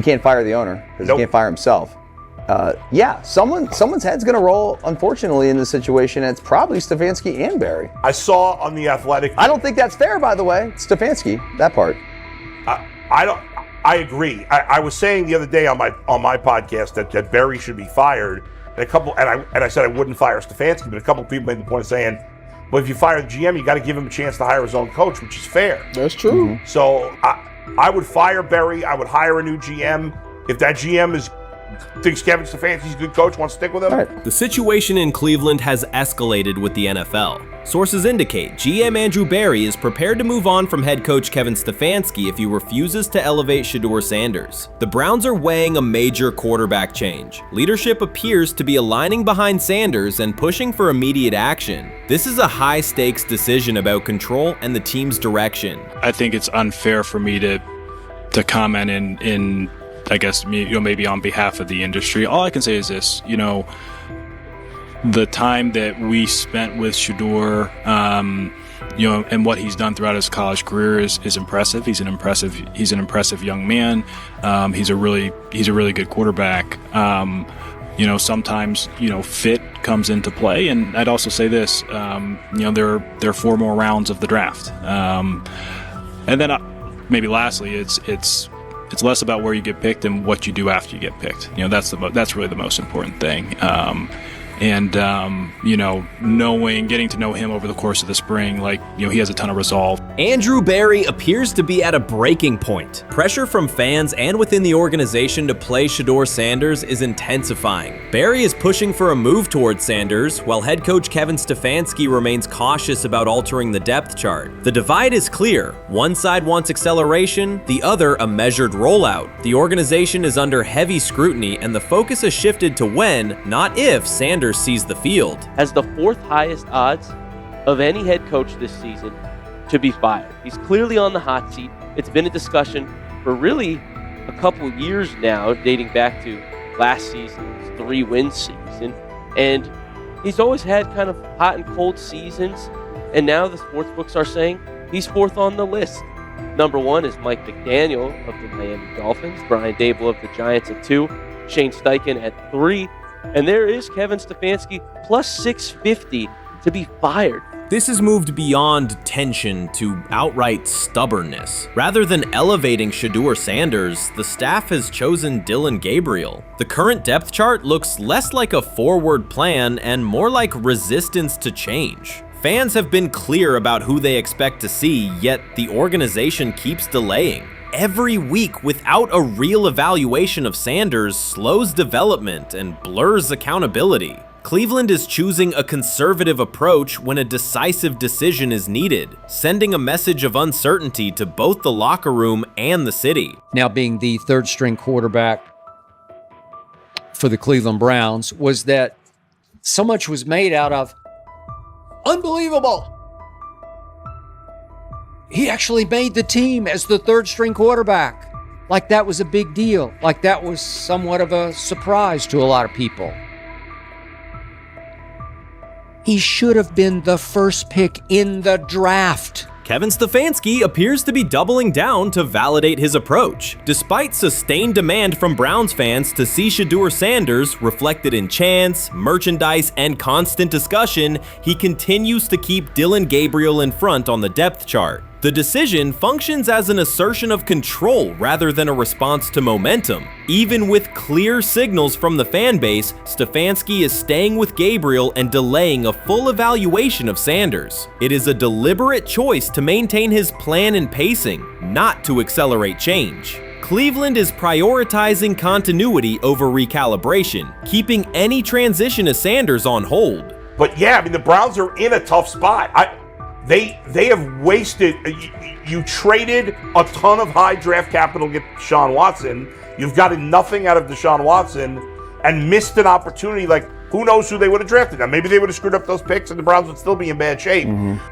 You can't fire the owner because Nope. he can't fire himself. Someone's head's going to roll, unfortunately, in this situation. And it's probably Stefanski and Barry. I saw on The Athletic. I don't think that's fair, by the way. Stefanski, that part. I agree. I was saying the other day on my podcast that Barry should be fired. And I said I wouldn't fire Stefanski, but a couple of people made the point of saying, well, if you fire the GM, you got to give him a chance to hire his own coach, which is fair. That's true. Mm-hmm. So I would fire Barry. I would hire a new GM. If that GM thinks Kevin Stefanski's a good coach, wants to stick with him. Right. The situation in Cleveland has escalated with the NFL. Sources indicate GM Andrew Barry is prepared to move on from head coach Kevin Stefanski if he refuses to elevate Shedeur Sanders. The Browns are weighing a major quarterback change. Leadership appears to be aligning behind Sanders and pushing for immediate action. This is a high-stakes decision about control and the team's direction. I think it's unfair for me to comment in I guess, maybe on behalf of the industry. All I can say is this, the time that we spent with Shedeur, and what he's done throughout his college career is impressive. He's an impressive young man. He's a really good quarterback. Sometimes, fit comes into play. And I'd also say this, there are 4 more rounds of the draft. And then maybe lastly, it's less about where you get picked and what you do after you get picked. That's really the most important thing. Getting to know him over the course of the spring, he has a ton of resolve. Andrew Barry appears to be at a breaking point. Pressure from fans and within the organization to play Shedeur Sanders is intensifying. Barry is pushing for a move towards Sanders, while head coach Kevin Stefanski remains cautious about altering the depth chart. The divide is clear. One side wants acceleration, the other a measured rollout. The organization is under heavy scrutiny, and the focus has shifted to when, not if, Sanders sees the field. Has the 4th highest odds of any head coach this season to be fired. He's clearly on the hot seat. It's been a discussion for really a couple of years now, dating back to last season's 3-win season. And he's always had kind of hot and cold seasons. And now the sports books are saying he's 4th on the list. Number 1 is Mike McDaniel of the Miami Dolphins, Brian Dable of the Giants at 2, Shane Steichen at 3, and there is Kevin Stefanski plus 650 to be fired. This has moved beyond tension to outright stubbornness. Rather than elevating Shedeur Sanders, the staff has chosen Dillon Gabriel. The current depth chart looks less like a forward plan and more like resistance to change. Fans have been clear about who they expect to see, yet the organization keeps delaying. Every week without a real evaluation of Sanders slows development and blurs accountability. Cleveland is choosing a conservative approach when a decisive decision is needed, sending a message of uncertainty to both the locker room and the city. Now being the 3rd-string quarterback for the Cleveland Browns, was that so much was made out of unbelievable. He actually made the team as the 3rd-string quarterback. Like that was a big deal. Like that was somewhat of a surprise to a lot of people. He should have been the first pick in the draft. Kevin Stefanski appears to be doubling down to validate his approach. Despite sustained demand from Browns fans to see Shedeur Sanders reflected in chants, merchandise, and constant discussion, he continues to keep Dillon Gabriel in front on the depth chart. The decision functions as an assertion of control rather than a response to momentum. Even with clear signals from the fan base, Stefanski is staying with Gabriel and delaying a full evaluation of Sanders. It is a deliberate choice to maintain his plan and pacing, not to accelerate change. Cleveland is prioritizing continuity over recalibration, keeping any transition to Sanders on hold. But yeah, I mean, the Browns are in a tough spot. They have wasted. You traded a ton of high draft capital to get Deshaun Watson. You've gotten nothing out of Deshaun Watson and missed an opportunity. Like, who knows who they would have drafted. Now, maybe they would have screwed up those picks and the Browns would still be in bad shape.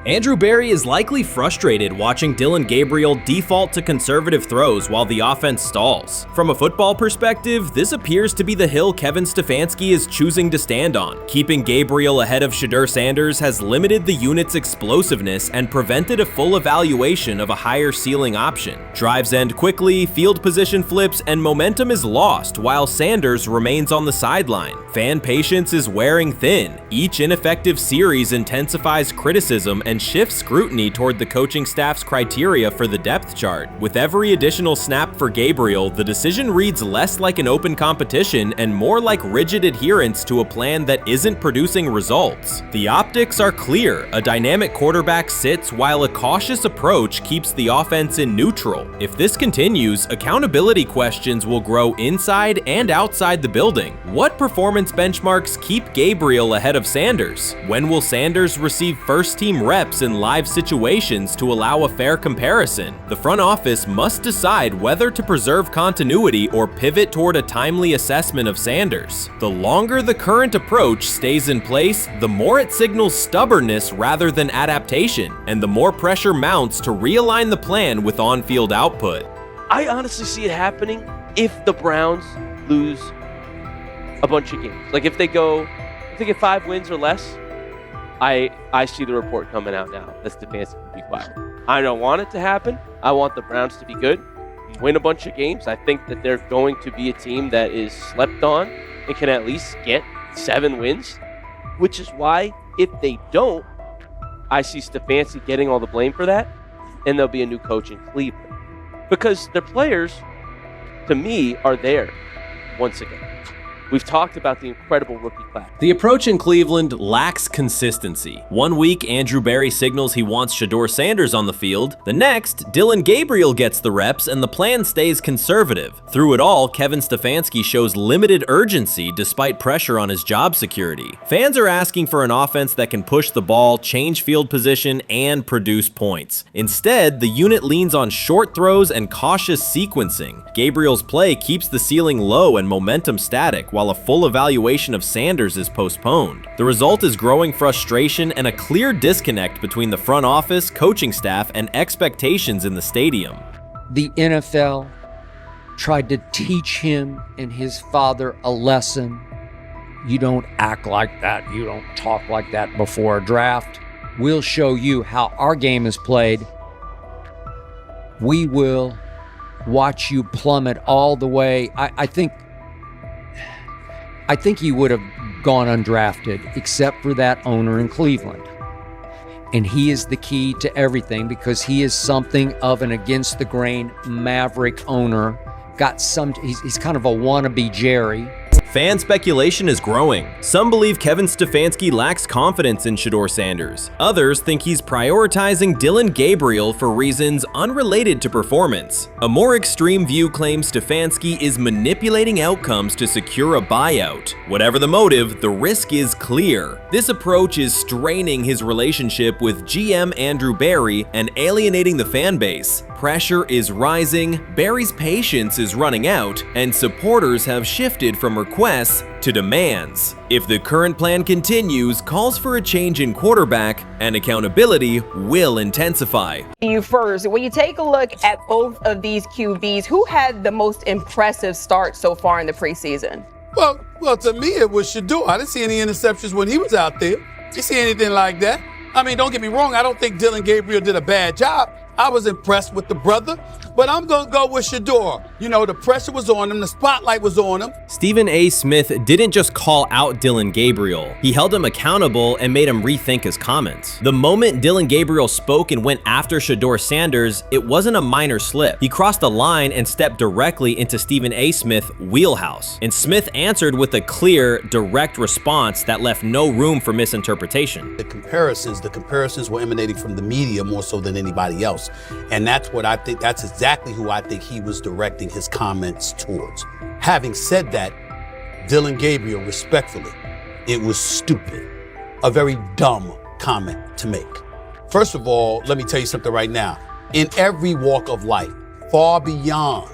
Andrew Berry is likely frustrated watching Dillon Gabriel default to conservative throws while the offense stalls. From a football perspective, this appears to be the hill Kevin Stefanski is choosing to stand on. Keeping Gabriel ahead of Shedeur Sanders has limited the unit's explosiveness and prevented a full evaluation of a higher ceiling option. Drives end quickly, field position flips, and momentum is lost while Sanders remains on the sideline. Fan patience is wearing thin. Each ineffective series intensifies criticism and shifts scrutiny toward the coaching staff's criteria for the depth chart. With every additional snap for Gabriel, the decision reads less like an open competition and more like rigid adherence to a plan that isn't producing results. The optics are clear. A dynamic quarterback sits while a cautious approach keeps the offense in neutral. If this continues, accountability questions will grow inside and outside the building. What performance benchmarks keep Gabriel ahead of Sanders? When will Sanders receive first-team reps in live situations to allow a fair comparison? The front office must decide whether to preserve continuity or pivot toward a timely assessment of Sanders. The longer the current approach stays in place, the more it signals stubbornness rather than adaptation, and the more pressure mounts to realign the plan with on-field output. I honestly see it happening if the Browns lose a bunch of games. Like if they get 5 wins or less, I see the report coming out now that Stefanski will be fired. I don't want it to happen. I want the Browns to be good, win a bunch of games. I think that they're going to be a team that is slept on and can at least get 7 wins, which is why if they don't, I see Stefanski getting all the blame for that, and there'll be a new coach in Cleveland. Because their players, to me, are there once again. We've talked about the incredible rookie class. The approach in Cleveland lacks consistency. One week, Andrew Berry signals he wants Shedeur Sanders on the field. The next, Dillon Gabriel gets the reps and the plan stays conservative. Through it all, Kevin Stefanski shows limited urgency despite pressure on his job security. Fans are asking for an offense that can push the ball, change field position, and produce points. Instead, the unit leans on short throws and cautious sequencing. Gabriel's play keeps the ceiling low and momentum static, while a full evaluation of Sanders is postponed. The result is growing frustration and a clear disconnect between the front office, coaching staff, and expectations in the stadium. The NFL tried to teach him and his father a lesson. You don't act like that. You don't talk like that before a draft. We'll show you how our game is played. We will watch you plummet all the way. I think he would have gone undrafted except for that owner in Cleveland. And he is the key to everything because he is something of an against the grain maverick owner. He's kind of a wannabe Jerry. Fan speculation is growing. Some believe Kevin Stefanski lacks confidence in Shedeur Sanders. Others think he's prioritizing Dillon Gabriel for reasons unrelated to performance. A more extreme view claims Stefanski is manipulating outcomes to secure a buyout. Whatever the motive, the risk is clear. This approach is straining his relationship with GM Andrew Berry and alienating the fan base. Pressure is rising, Berry's patience is running out, and supporters have shifted from requests to demands. If the current plan continues, calls for a change in quarterback and accountability will intensify. You first, when you take a look at both of these QBs, who had the most impressive start so far in the preseason? Well, to me, it was Shedeur. I didn't see any interceptions when he was out there. Didn't see anything like that. I mean, don't get me wrong. I don't think Dillon Gabriel did a bad job. I was impressed with the brother, but I'm going to go with Shedeur. You know, the pressure was on him. The spotlight was on him. Stephen A. Smith didn't just call out Dillon Gabriel. He held him accountable and made him rethink his comments. The moment Dillon Gabriel spoke and went after Shedeur Sanders, it wasn't a minor slip. He crossed the line and stepped directly into Stephen A. Smith's wheelhouse. And Smith answered with a clear, direct response that left no room for misinterpretation. The comparisons were emanating from the media more so than anybody else. And that's what I think, that's exactly who I think he was directing his comments towards. Having said that, Dillon Gabriel, respectfully, it was stupid. A very dumb comment to make. First of all, let me tell you something right now. In every walk of life, far beyond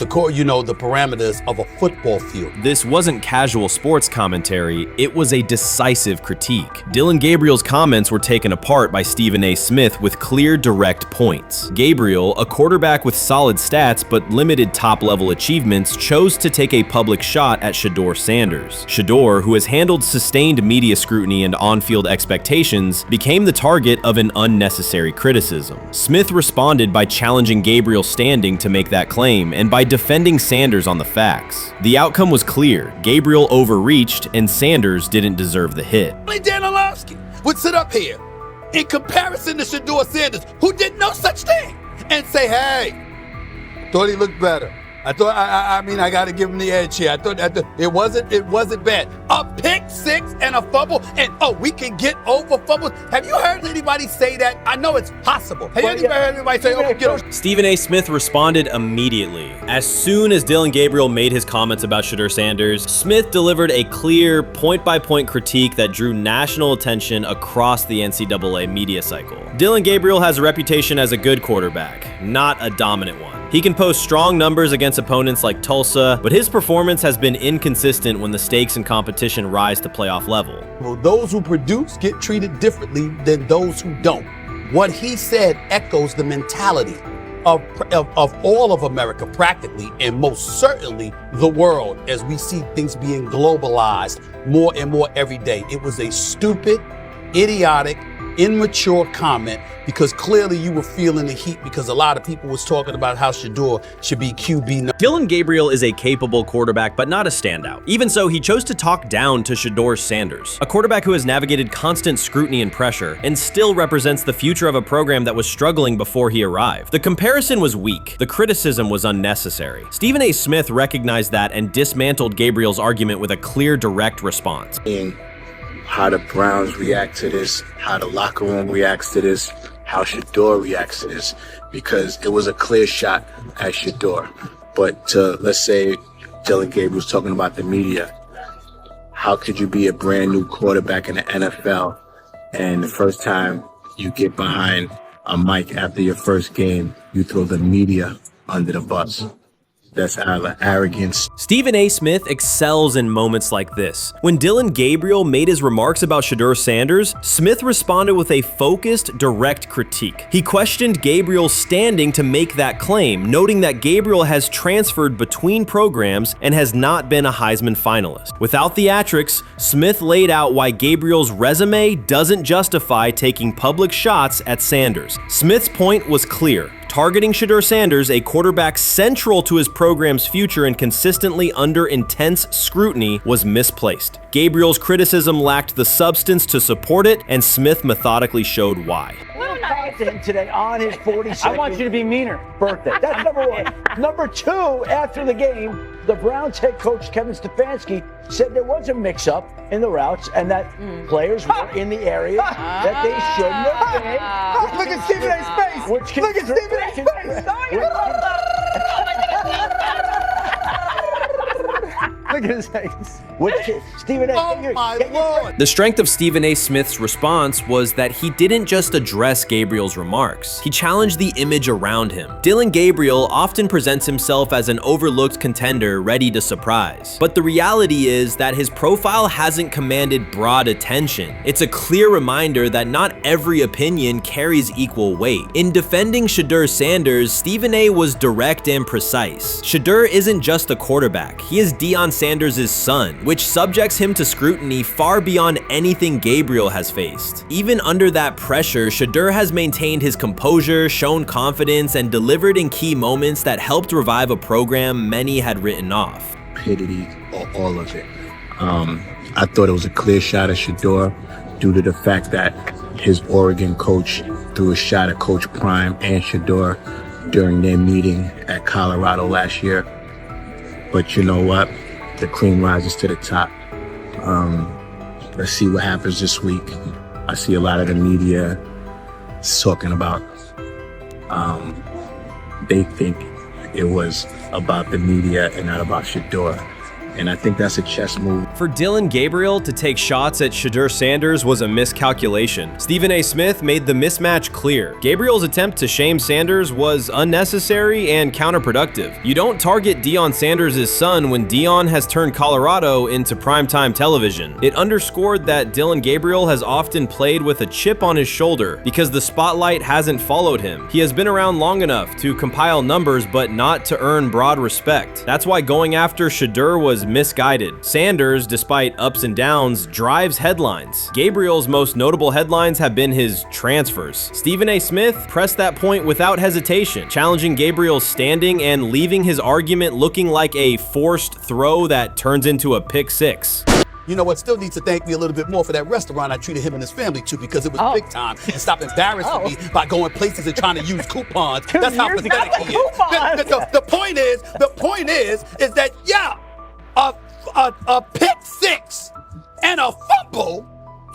the parameters of a football field. This wasn't casual sports commentary, it was a decisive critique. Dillon Gabriel's comments were taken apart by Stephen A. Smith with clear, direct points. Gabriel, a quarterback with solid stats but limited top-level achievements, chose to take a public shot at Shedeur Sanders. Shedeur, who has handled sustained media scrutiny and on-field expectations, became the target of an unnecessary criticism. Smith responded by challenging Gabriel's standing to make that claim and by defending Sanders on the facts. The outcome was clear. Gabriel overreached and Sanders didn't deserve the hit. Dan Orlovsky would sit up here in comparison to Shedeur Sanders, who did no such thing, and say, hey, thought he looked better. I thought, I got to give him the edge here. I thought it wasn't bad. A pick six and a fumble, and we can get over fumbles. Have you heard anybody say that? I know it's possible. Have you ever heard anybody say, get over? Stephen A. Smith responded immediately. As soon as Dillon Gabriel made his comments about Shedeur Sanders, Smith delivered a clear, point-by-point critique that drew national attention across the NCAA media cycle. Dillon Gabriel has a reputation as a good quarterback, not a dominant one. He can post strong numbers against opponents like Tulsa, but his performance has been inconsistent when the stakes in competition rise to playoff level. Well, those who produce get treated differently than those who don't. What he said echoes the mentality of all of America practically, and most certainly the world, as we see things being globalized more and more every day. It was a stupid, idiotic, immature comment, because clearly you were feeling the heat because a lot of people was talking about how Shedeur should be QB. Dillon Gabriel is a capable quarterback, but not a standout. Even so, he chose to talk down to Shedeur Sanders, a quarterback who has navigated constant scrutiny and pressure and still represents the future of a program that was struggling before he arrived. The comparison was weak. The criticism was unnecessary. Stephen A. Smith recognized that and dismantled Gabriel's argument with a clear, direct response. How the Browns react to this, how the locker room reacts to this, how Shedeur reacts to this, because it was a clear shot at Shedeur. But let's say Dillon Gabriel's talking about the media. How could you be a brand new quarterback in the NFL and the first time you get behind a mic after your first game, you throw the media under the bus? That's arrogance. Stephen A. Smith excels in moments like this. When Dillon Gabriel made his remarks about Shedeur Sanders, Smith responded with a focused, direct critique. He questioned Gabriel's standing to make that claim, noting that Gabriel has transferred between programs and has not been a Heisman finalist. Without theatrics, Smith laid out why Gabriel's resume doesn't justify taking public shots at Sanders. Smith's point was clear. Targeting Shedeur Sanders, a quarterback central to his program's future and consistently under intense scrutiny, was misplaced. Gabriel's criticism lacked the substance to support it, and Smith methodically showed why. Today on his 42nd. I want you to be meaner. Birthday. That's number one. Number two, after the game, the Browns head coach Kevin Stefanski said there was a mix-up in the routes and that players were in the area that they shouldn't have been. Look at Stephen A's face. Look at Stephen A's face. Look at his face. Stephen A. Oh my Lord. The strength of Stephen A. Smith's response was that he didn't just address Gabriel's remarks. He challenged the image around him. Dillon Gabriel often presents himself as an overlooked contender ready to surprise. But the reality is that his profile hasn't commanded broad attention. It's a clear reminder that not every opinion carries equal weight. In defending Shedeur Sanders, Stephen A. was direct and precise. Shedeur isn't just a quarterback. He is Deion Sanders' son, which subjects him to scrutiny far beyond anything Gabriel has faced. Even under that pressure, Shedeur has maintained his composure, shown confidence, and delivered in key moments that helped revive a program many had written off. Stupidity, all of it. I thought it was a clear shot at Shedeur due to the fact that his Oregon coach threw a shot at Coach Prime and Shedeur during their meeting at Colorado last year. But you know what? The cream rises to the top. Let's see what happens this week. I see a lot of the media talking about they think it was about the media and not about Shedeur. And I think that's a chess move. For Dylan Gabriel to take shots at Shedeur Sanders was a miscalculation. Stephen A. Smith made the mismatch clear. Gabriel's attempt to shame Sanders was unnecessary and counterproductive. You don't target Deion Sanders' son when Deion has turned Colorado into primetime television. It underscored that Dylan Gabriel has often played with a chip on his shoulder because the spotlight hasn't followed him. He has been around long enough to compile numbers but not to earn broad respect. That's why going after Shedeur was misguided. Sanders, despite ups and downs, drives headlines. Gabriel's most notable headlines have been his transfers. Stephen A. Smith pressed that point without hesitation, challenging Gabriel's standing and leaving his argument looking like a forced throw that turns into a pick six. You know what? Still needs to thank me a little bit more for that restaurant I treated him and his family to, because it was big time, and stop embarrassing me by going places and trying to use coupons. That's how pathetic he is. The point is that a pick six and a fumble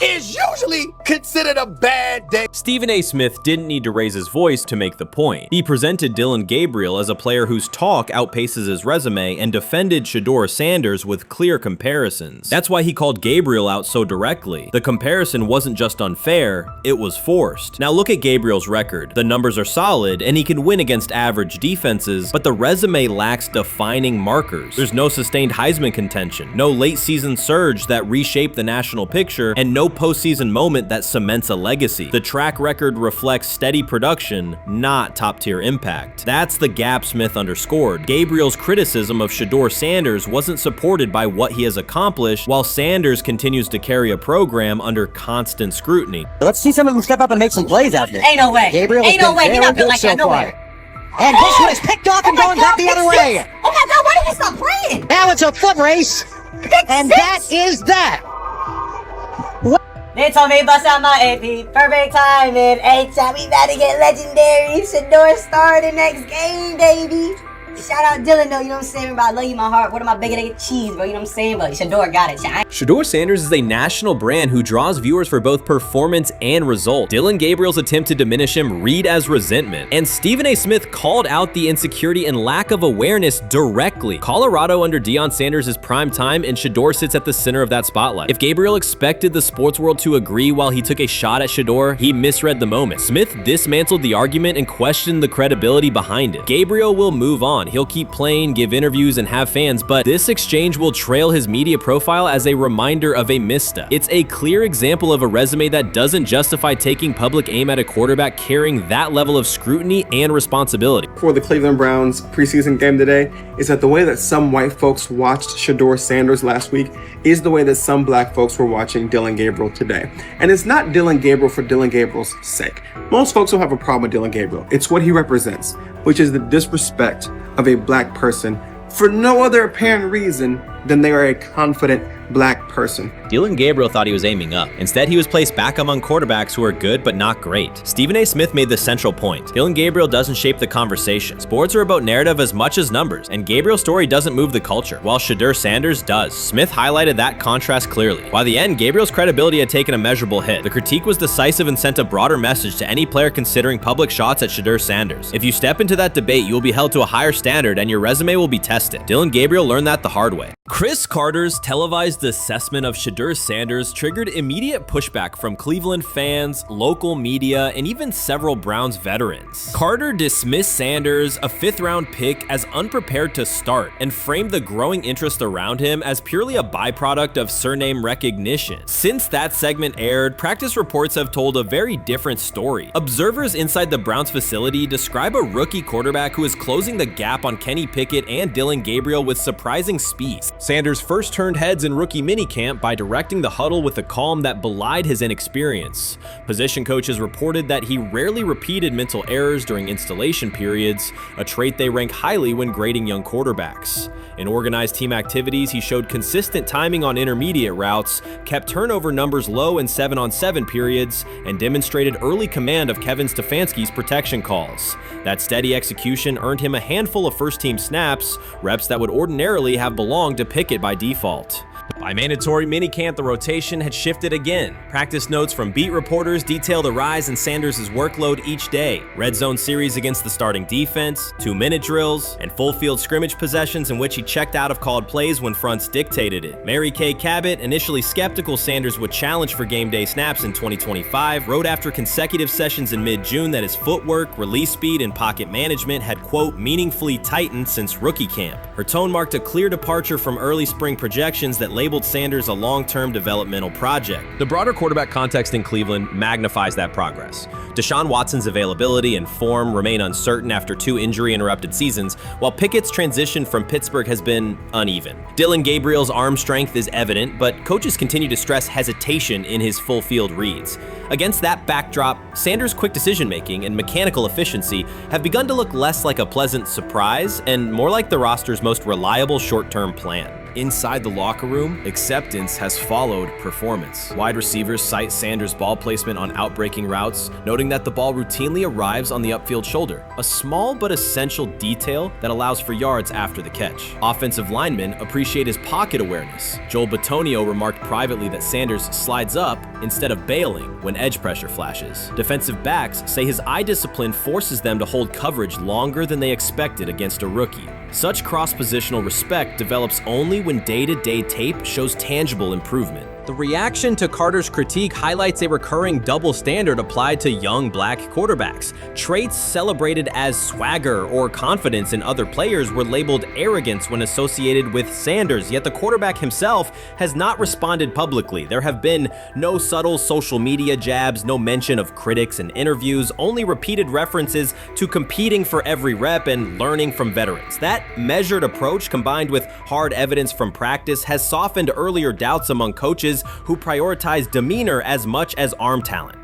is usually considered a bad day. Stephen A. Smith didn't need to raise his voice to make the point. He presented Dylan Gabriel as a player whose talk outpaces his resume and defended Shedeur Sanders with clear comparisons. That's why he called Gabriel out so directly. The comparison wasn't just unfair, it was forced. Now look at Gabriel's record. The numbers are solid and he can win against average defenses, but the resume lacks defining markers. There's no sustained Heisman contention, no late season surge that reshaped the national picture, and no postseason moment that cements a legacy. The track record reflects steady production, not top-tier impact. That's the gap Smith underscored. Gabriel's criticism of Shedeur Sanders wasn't supported by what he has accomplished, while Sanders continues to carry a program under constant scrutiny. Let's see some of them step up and make some plays out there. Ain't no way. Gabriel ain't no way. He's not built like that. No way. And this one is picked off and going back the other way. Oh my God, why did he stop playing? Now it's a foot race. And that is that. They told me bust out my AP, perfect timing. H-shot, we about to get legendary. Shedeur started next game, baby. Shout out Dylan though, you know what I'm saying? Bro, I love you, my heart. What am I bigger than cheese, bro? You know what I'm saying? But Shedeur got it. Shedeur Sanders is a national brand who draws viewers for both performance and result. Dylan Gabriel's attempt to diminish him read as resentment. And Stephen A. Smith called out the insecurity and lack of awareness directly. Colorado under Deion Sanders is prime time, and Shedeur sits at the center of that spotlight. If Gabriel expected the sports world to agree while he took a shot at Shedeur, he misread the moment. Smith dismantled the argument and questioned the credibility behind it. Gabriel will move on. He'll keep playing, give interviews, and have fans, but this exchange will trail his media profile as a reminder of a misstep. It's a clear example of a resume that doesn't justify taking public aim at a quarterback carrying that level of scrutiny and responsibility. For the Cleveland Browns preseason game today is that the way that some white folks watched Shedeur Sanders last week is the way that some black folks were watching Dylan Gabriel today. And it's not Dylan Gabriel for Dylan Gabriel's sake. Most folks don't have a problem with Dylan Gabriel. It's what he represents, which is the disrespect of a black person for no other apparent reason than they are a confident black person. Dylan Gabriel thought he was aiming up. Instead, he was placed back among quarterbacks who are good but not great. Stephen A. Smith made the central point. Dylan Gabriel doesn't shape the conversation. Sports are about narrative as much as numbers, and Gabriel's story doesn't move the culture, while Shedeur Sanders does. Smith highlighted that contrast clearly. By the end, Gabriel's credibility had taken a measurable hit. The critique was decisive and sent a broader message to any player considering public shots at Shedeur Sanders. If you step into that debate, you will be held to a higher standard and your resume will be tested. Dylan Gabriel learned that the hard way. Chris Carter's televised assessment of Shedeur Sanders triggered immediate pushback from Cleveland fans, local media, and even several Browns veterans. Carter dismissed Sanders, a fifth-round pick, as unprepared to start and framed the growing interest around him as purely a byproduct of surname recognition. Since that segment aired, practice reports have told a very different story. Observers inside the Browns facility describe a rookie quarterback who is closing the gap on Kenny Pickett and Dylan Gabriel with surprising speed. Sanders first turned heads in rookie minicamp by directing the huddle with a calm that belied his inexperience. Position coaches reported that he rarely repeated mental errors during installation periods, a trait they rank highly when grading young quarterbacks. In organized team activities, he showed consistent timing on intermediate routes, kept turnover numbers low in 7-on-7 periods, and demonstrated early command of Kevin Stefanski's protection calls. That steady execution earned him a handful of first-team snaps, reps that would ordinarily have belonged to Pickett by default. By mandatory minicamp, the rotation had shifted again. Practice notes from beat reporters detail the rise in Sanders' workload each day. Red zone series against the starting defense, 2-minute drills, and full field scrimmage possessions in which he checked out of called plays when fronts dictated it. Mary Kay Cabot, initially skeptical Sanders would challenge for game day snaps in 2025, wrote after consecutive sessions in mid-June that his footwork, release speed, and pocket management had, quote, meaningfully tightened since rookie camp. Her tone marked a clear departure from early spring projections that labeled Sanders a long-term developmental project. The broader quarterback context in Cleveland magnifies that progress. Deshaun Watson's availability and form remain uncertain after 2 injury-interrupted seasons, while Pickett's transition from Pittsburgh has been uneven. Dillon Gabriel's arm strength is evident, but coaches continue to stress hesitation in his full-field reads. Against that backdrop, Sanders' quick decision-making and mechanical efficiency have begun to look less like a pleasant surprise and more like the roster's most reliable short-term plan. Inside the locker room, acceptance has followed performance. Wide receivers cite Sanders' ball placement on outbreaking routes, noting that the ball routinely arrives on the upfield shoulder, a small but essential detail that allows for yards after the catch. Offensive linemen appreciate his pocket awareness. Joel Bitonio remarked privately that Sanders slides up instead of bailing when edge pressure flashes. Defensive backs say his eye discipline forces them to hold coverage longer than they expected against a rookie. Such cross-positional respect develops only when day-to-day tape shows tangible improvement. The reaction to Carter's critique highlights a recurring double standard applied to young black quarterbacks. Traits celebrated as swagger or confidence in other players were labeled arrogance when associated with Sanders, yet the quarterback himself has not responded publicly. There have been no subtle social media jabs, no mention of critics and interviews, only repeated references to competing for every rep and learning from veterans. That measured approach, combined with hard evidence from practice, has softened earlier doubts among coaches who prioritize demeanor as much as arm talent.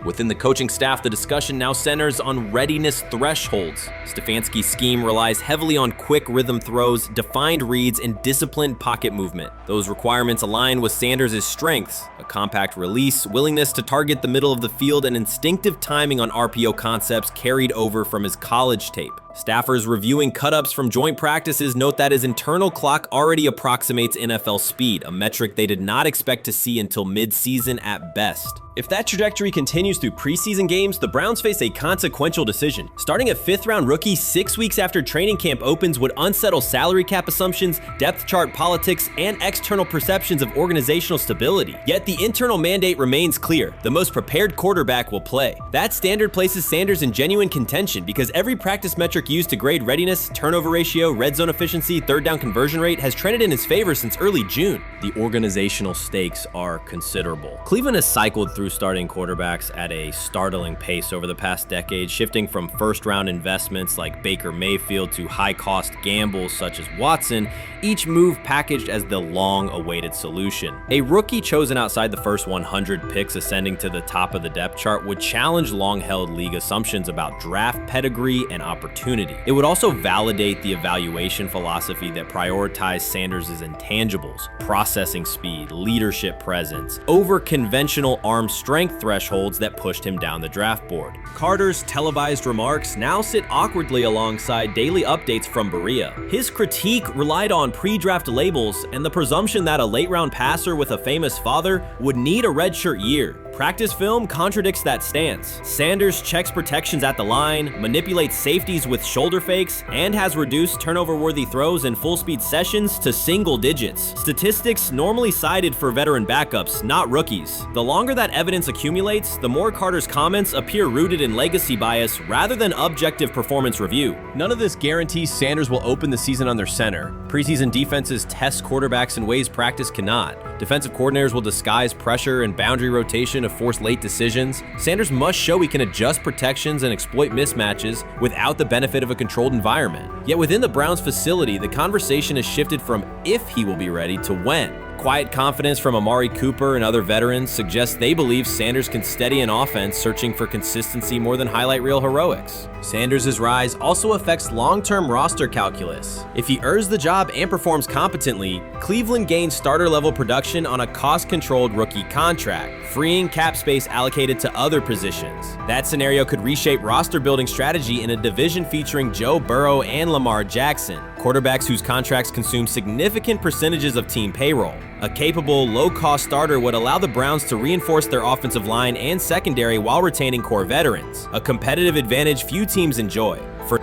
Within the coaching staff, the discussion now centers on readiness thresholds. Stefanski's scheme relies heavily on quick rhythm throws, defined reads, and disciplined pocket movement. Those requirements align with Sanders' strengths: a compact release, willingness to target the middle of the field, and instinctive timing on RPO concepts carried over from his college tape. Staffers reviewing cut-ups from joint practices note that his internal clock already approximates NFL speed, a metric they did not expect to see until mid-season at best. If that trajectory continues through preseason games, the Browns face a consequential decision. Starting a 5th-round rookie 6 weeks after training camp opens would unsettle salary cap assumptions, depth chart politics, and external perceptions of organizational stability. Yet the internal mandate remains clear: the most prepared quarterback will play. That standard places Sanders in genuine contention because every practice metric used to grade readiness, turnover ratio, red zone efficiency, third down conversion rate has trended in his favor since early June. The organizational stakes are considerable. Cleveland has cycled through starting quarterbacks at a startling pace over the past decade, shifting from first-round investments like Baker Mayfield to high-cost gambles such as Watson, each move packaged as the long-awaited solution. A rookie chosen outside the first 100 picks ascending to the top of the depth chart would challenge long-held league assumptions about draft pedigree and opportunity. It would also validate the evaluation philosophy that prioritized Sanders' intangibles: processing speed, leadership presence, over conventional arm strength thresholds that pushed him down the draft board. Carter's televised remarks now sit awkwardly alongside daily updates from Berea. His critique relied on pre-draft labels and the presumption that a late-round passer with a famous father would need a redshirt year. Practice film contradicts that stance. Sanders checks protections at the line, manipulates safeties with shoulder fakes, and has reduced turnover-worthy throws and full-speed sessions to single digits. Statistics normally cited for veteran backups, not rookies. The longer that evidence accumulates, the more Carter's comments appear rooted in legacy bias rather than objective performance review. None of this guarantees Sanders will open the season under center. Preseason defenses test quarterbacks in ways practice cannot. Defensive coordinators will disguise pressure and boundary rotation to force late decisions. Sanders must show he can adjust protections and exploit mismatches without the benefit of a controlled environment. Yet within the Browns facility, the conversation has shifted from if he will be ready to when. Quiet confidence from Amari Cooper and other veterans suggests they believe Sanders can steady an offense searching for consistency more than highlight reel heroics. Sanders' rise also affects long-term roster calculus. If he earns the job and performs competently, Cleveland gains starter-level production on a cost-controlled rookie contract, freeing cap space allocated to other positions. That scenario could reshape roster-building strategy in a division featuring Joe Burrow and Lamar Jackson, quarterbacks whose contracts consume significant percentages of team payroll. A capable, low-cost starter would allow the Browns to reinforce their offensive line and secondary while retaining core veterans, a competitive advantage few teams enjoy.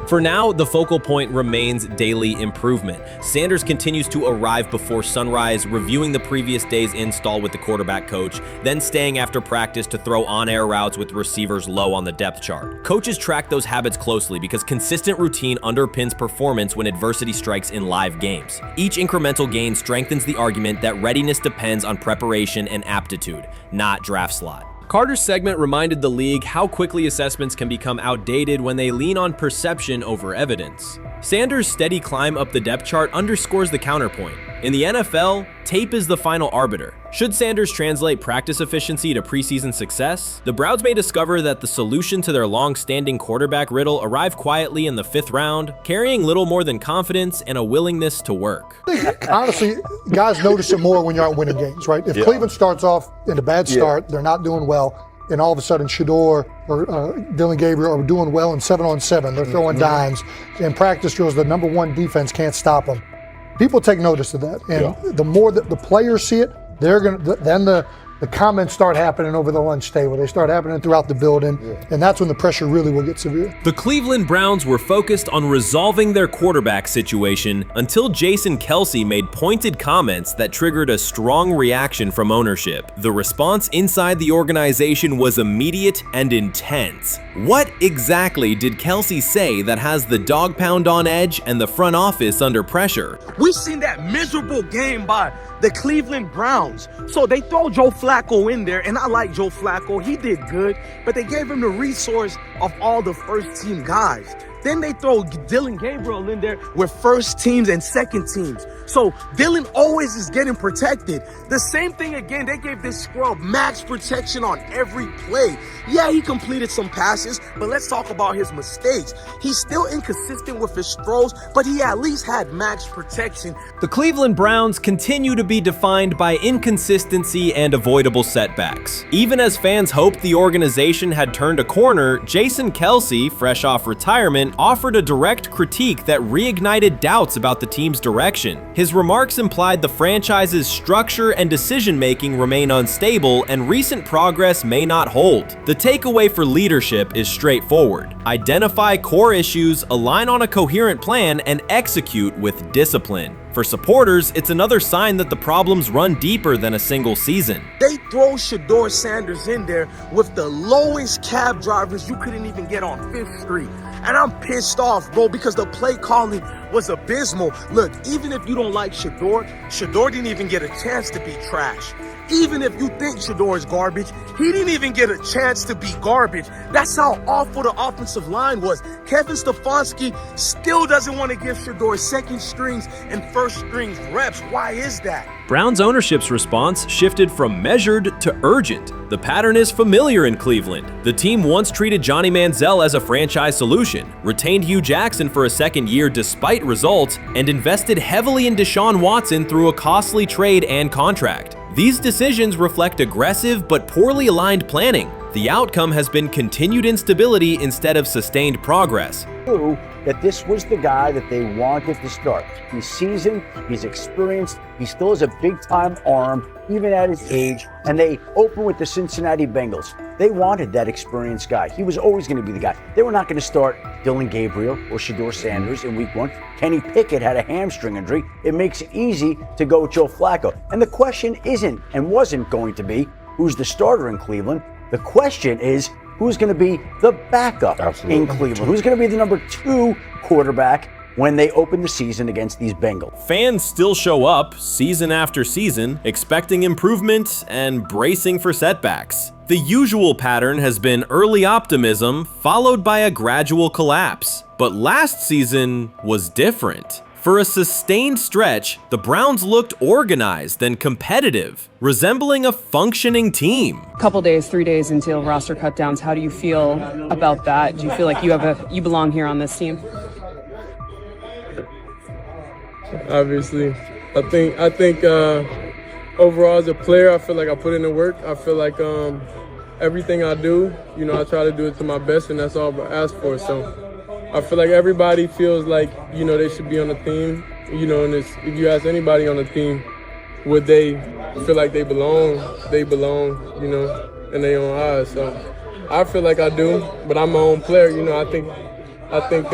For now, the focal point remains daily improvement. Sanders continues to arrive before sunrise, reviewing the previous day's install with the quarterback coach, then staying after practice to throw on-air routes with receivers low on the depth chart. Coaches track those habits closely because consistent routine underpins performance when adversity strikes in live games. Each incremental gain strengthens the argument that readiness depends on preparation and aptitude, not draft slot. Carter's segment reminded the league how quickly assessments can become outdated when they lean on perception over evidence. Sanders' steady climb up the depth chart underscores the counterpoint. In the NFL, tape is the final arbiter. Should Sanders translate practice efficiency to preseason success, the Browns may discover that the solution to their long-standing quarterback riddle arrived quietly in the 5th round, carrying little more than confidence and a willingness to work. Honestly, guys notice it more when you're out winning games, right? If Cleveland starts off in a bad start, they're not doing well, and all of a sudden Shedeur or Dillon Gabriel are doing well in 7-on-7, they're throwing dimes, and practice drills, the number one defense can't stop them. People take notice of that, and the more that the players see it, they're gonna. Then the comments start happening over the lunch table. They start happening throughout the building, and that's when the pressure really will get severe. The Cleveland Browns were focused on resolving their quarterback situation until Jason Kelce made pointed comments that triggered a strong reaction from ownership. The response inside the organization was immediate and intense. What exactly did Kelce say that has the dog pound on edge and the front office under pressure? We've seen that miserable game by the Cleveland Browns. So they throw Joe Flacco in there, and I like Joe Flacco. He did good, but they gave him the resource of all the first-team guys. Then they throw Dillon Gabriel in there with first teams and second teams. So Dillon always is getting protected. The same thing again, they gave this scrub max protection on every play. Yeah, he completed some passes, but let's talk about his mistakes. He's still inconsistent with his throws, but he at least had max protection. The Cleveland Browns continue to be defined by inconsistency and avoidable setbacks. Even as fans hoped the organization had turned a corner, Jason Kelce, fresh off retirement, offered a direct critique that reignited doubts about the team's direction. His remarks implied the franchise's structure and decision-making remain unstable and recent progress may not hold. The takeaway for leadership is straightforward. Identify core issues, align on a coherent plan, and execute with discipline. For supporters, it's another sign that the problems run deeper than a single season. They throw Shedeur Sanders in there with the lowest cab drivers you couldn't even get on 5th Street. And I'm pissed off, bro, because the play calling was abysmal. Look, even if you don't like Shedeur didn't even get a chance to be trash. Even if you think Shedeur is garbage, he didn't even get a chance to be garbage. That's how awful the offensive line was. Kevin Stefanski still doesn't want to give Shedeur second strings and first strings reps. Why is that? Browns ownership's response shifted from measured to urgent. The pattern is familiar in Cleveland. The team once treated Johnny Manziel as a franchise solution, retained Hugh Jackson for a second year despite results, and invested heavily in Deshaun Watson through a costly trade and contract. These decisions reflect aggressive but poorly aligned planning. The outcome has been continued instability instead of sustained progress. That this was the guy that they wanted to start. He's seasoned, he's experienced, he still has a big-time arm, even at his age, and they open with the Cincinnati Bengals. They wanted that experienced guy. He was always going to be the guy. They were not going to start Dillon Gabriel or Shedeur Sanders in week 1. Kenny Pickett had a hamstring injury. It makes it easy to go with Joe Flacco. And the question isn't and wasn't going to be who's the starter in Cleveland. The question is, who's going to be the backup in Cleveland? Who's going to be the number 2 quarterback when they open the season against these Bengals? Fans still show up season after season, expecting improvement and bracing for setbacks. The usual pattern has been early optimism followed by a gradual collapse. But last season was different. For a sustained stretch, the Browns looked organized and competitive, resembling a functioning team. Couple days, 3 days until roster cutdowns, how do you feel about that? Do you feel like you belong here on this team? Obviously, I think overall as a player, I feel like I put in the work. I feel like everything I do, I try to do it to my best, and that's all I ask for. So I feel like everybody feels like, they should be on the team, and if you ask anybody on the team, would they feel like they belong, you know, in their own eyes. So I feel like I do, but I'm my own player. You know, I think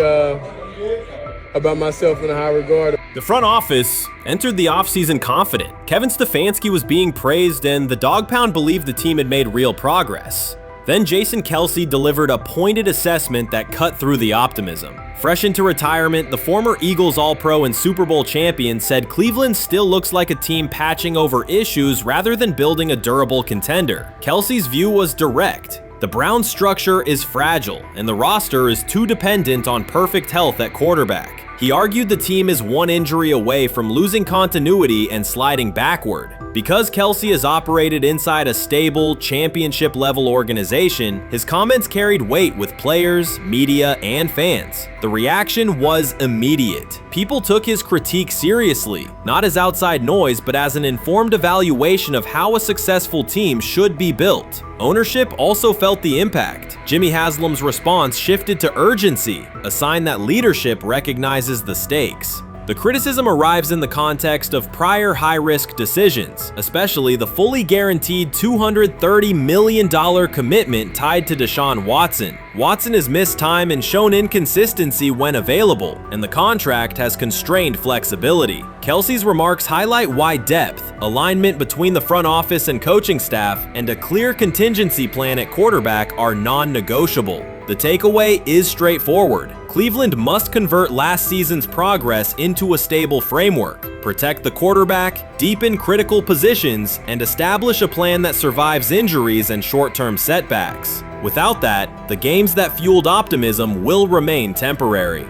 about myself in a high regard. The front office entered the offseason confident. Kevin Stefanski was being praised, and the Dog Pound believed the team had made real progress. Then Jason Kelce delivered a pointed assessment that cut through the optimism. Fresh into retirement, the former Eagles All-Pro and Super Bowl champion said Cleveland still looks like a team patching over issues rather than building a durable contender. Kelce's view was direct. The Browns' structure is fragile, and the roster is too dependent on perfect health at quarterback. He argued the team is one injury away from losing continuity and sliding backward. Because Kelce has operated inside a stable, championship-level organization, his comments carried weight with players, media, and fans. The reaction was immediate. People took his critique seriously, not as outside noise, but as an informed evaluation of how a successful team should be built. Ownership also felt the impact. Jimmy Haslam's response shifted to urgency, a sign that leadership recognizes the stakes. The criticism arrives in the context of prior high-risk decisions, especially the fully guaranteed $230 million commitment tied to Deshaun Watson. Watson has missed time and shown inconsistency when available, and the contract has constrained flexibility. Kelce's remarks highlight why depth, alignment between the front office and coaching staff, and a clear contingency plan at quarterback are non-negotiable. The takeaway is straightforward. Cleveland must convert last season's progress into a stable framework, protect the quarterback, deepen critical positions, and establish a plan that survives injuries and short-term setbacks. Without that, the games that fueled optimism will remain temporary.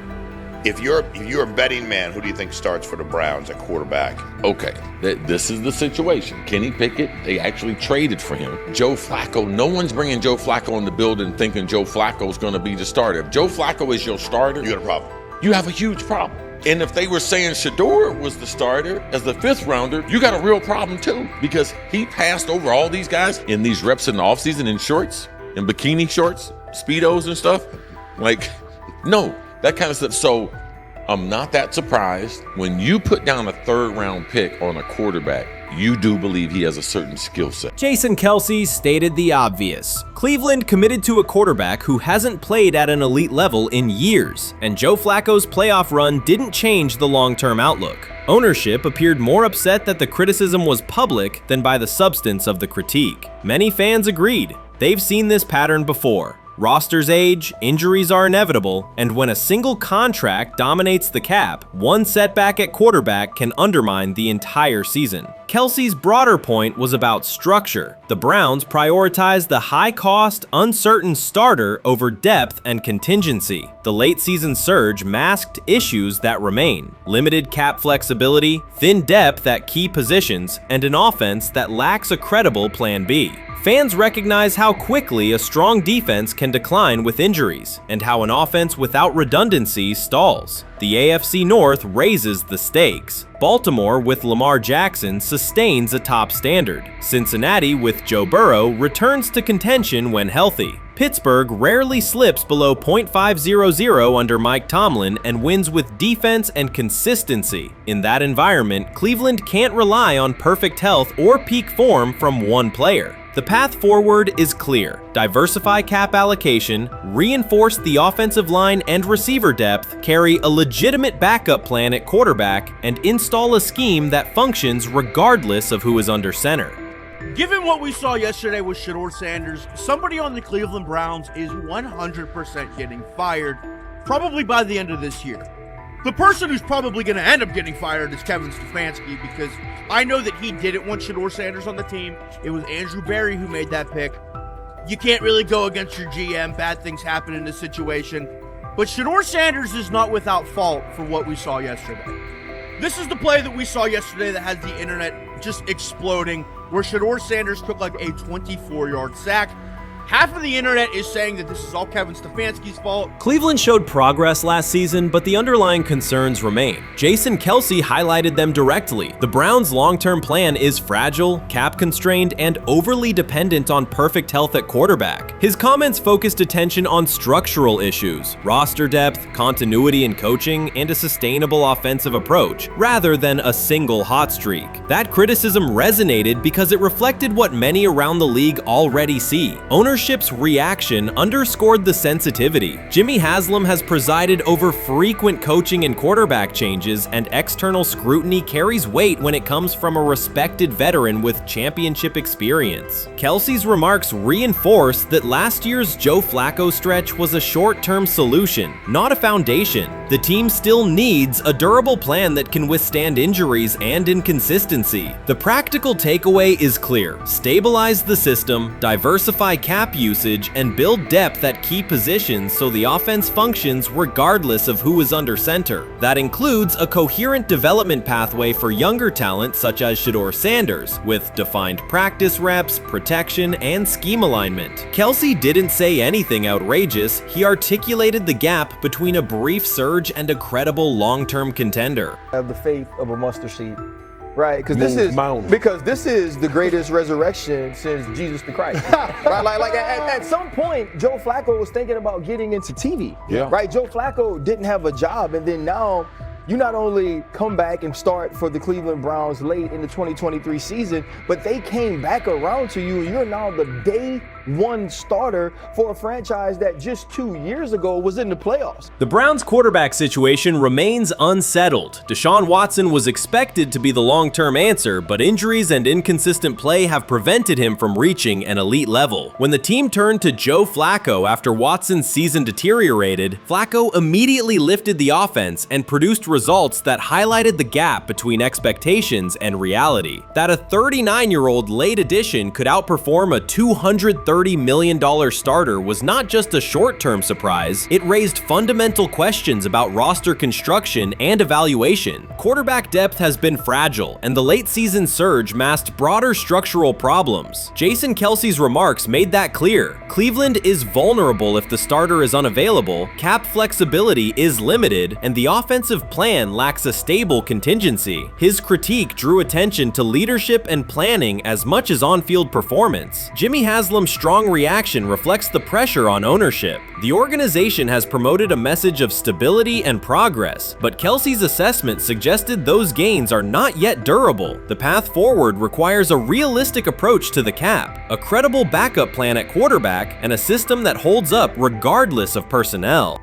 If you're a betting man, who do you think starts for the Browns at quarterback? Okay, this is the situation. Kenny Pickett, they actually traded for him. Joe Flacco, no one's bringing Joe Flacco in the building thinking Joe Flacco's going to be the starter. If Joe Flacco is your starter, you got a problem. You have a huge problem. And if they were saying Shedeur was the starter as the 5th rounder, you got a real problem too, because he passed over all these guys in these reps in the offseason in shorts, in bikini shorts, Speedos and stuff. Like, no. That kind of stuff. So I'm not that surprised. When you put down a 3rd round pick on a quarterback, you do believe he has a certain skill set. Jason Kelce stated the obvious. Cleveland committed to a quarterback who hasn't played at an elite level in years, and Joe Flacco's playoff run didn't change the long-term outlook. Ownership appeared more upset that the criticism was public than by the substance of the critique. Many fans agreed. They've seen this pattern before. Rosters age, injuries are inevitable, and when a single contract dominates the cap, one setback at quarterback can undermine the entire season. Kelce's broader point was about structure. The Browns prioritized the high-cost, uncertain starter over depth and contingency. The late-season surge masked issues that remain: limited cap flexibility, thin depth at key positions, and an offense that lacks a credible plan B. Fans recognize how quickly a strong defense can decline with injuries, and how an offense without redundancy stalls. The AFC North raises the stakes. Baltimore with Lamar Jackson sustains a top standard. Cincinnati with Joe Burrow returns to contention when healthy. Pittsburgh rarely slips below .500 under Mike Tomlin and wins with defense and consistency. In that environment, Cleveland can't rely on perfect health or peak form from one player. The path forward is clear. Diversify cap allocation, reinforce the offensive line and receiver depth, carry a legitimate backup plan at quarterback, and install a scheme that functions regardless of who is under center. Given what we saw yesterday with Shedeur Sanders, somebody on the Cleveland Browns is 100% getting fired, probably by the end of this year. The person who's probably going to end up getting fired is Kevin Stefanski, because I know that he didn't want Shedeur Sanders on the team. It was Andrew Berry who made that pick. You can't really go against your GM. Bad things happen in this situation. But Shedeur Sanders is not without fault for what we saw yesterday. This is the play that we saw yesterday that has the internet just exploding, where Shedeur Sanders took like a 24-yard sack. Half of the internet is saying that this is all Kevin Stefanski's fault. Cleveland showed progress last season, but the underlying concerns remain. Jason Kelce highlighted them directly. The Browns' long-term plan is fragile, cap-constrained, and overly dependent on perfect health at quarterback. His comments focused attention on structural issues, roster depth, continuity in coaching, and a sustainable offensive approach, rather than a single hot streak. That criticism resonated because it reflected what many around the league already see. Ownership's reaction underscored the sensitivity. Jimmy Haslam has presided over frequent coaching and quarterback changes, and external scrutiny carries weight when it comes from a respected veteran with championship experience. Kelce's remarks reinforce that last year's Joe Flacco stretch was a short-term solution, not a foundation. The team still needs a durable plan that can withstand injuries and inconsistency. The practical takeaway is clear: stabilize the system, diversify cap usage, and build depth at key positions so the offense functions regardless of who is under center. That includes a coherent development pathway for younger talent such as Shedeur Sanders, with defined practice reps, protection, and scheme alignment. Kelce didn't say anything outrageous. He articulated the gap between a brief surge and a credible long-term contender. I have the faith of a mustard seed. Right, because this is the greatest resurrection since Jesus the Christ. Right, like at some point, Joe Flacco was thinking about getting into TV. Yeah. Right, Joe Flacco didn't have a job, and then now you not only come back and start for the Cleveland Browns late in the 2023 season, but they came back around to you. You're now the day one starter for a franchise that just 2 years ago was in the playoffs. The Browns' quarterback situation remains unsettled. Deshaun Watson was expected to be the long-term answer, but injuries and inconsistent play have prevented him from reaching an elite level. When the team turned to Joe Flacco after Watson's season deteriorated, Flacco immediately lifted the offense and produced results that highlighted the gap between expectations and reality. That a 39-year-old late addition could outperform a $230 million starter was not just a short-term surprise, it raised fundamental questions about roster construction and evaluation. Quarterback depth has been fragile, and the late-season surge masked broader structural problems. Jason Kelce's remarks made that clear. Cleveland is vulnerable if the starter is unavailable, cap flexibility is limited, and the offensive plan lacks a stable contingency. His critique drew attention to leadership and planning as much as on-field performance. Jimmy Haslam's strong reaction reflects the pressure on ownership. The organization has promoted a message of stability and progress, but Kelce's assessment suggested those gains are not yet durable. The path forward requires a realistic approach to the cap, a credible backup plan at quarterback, and a system that holds up regardless of personnel.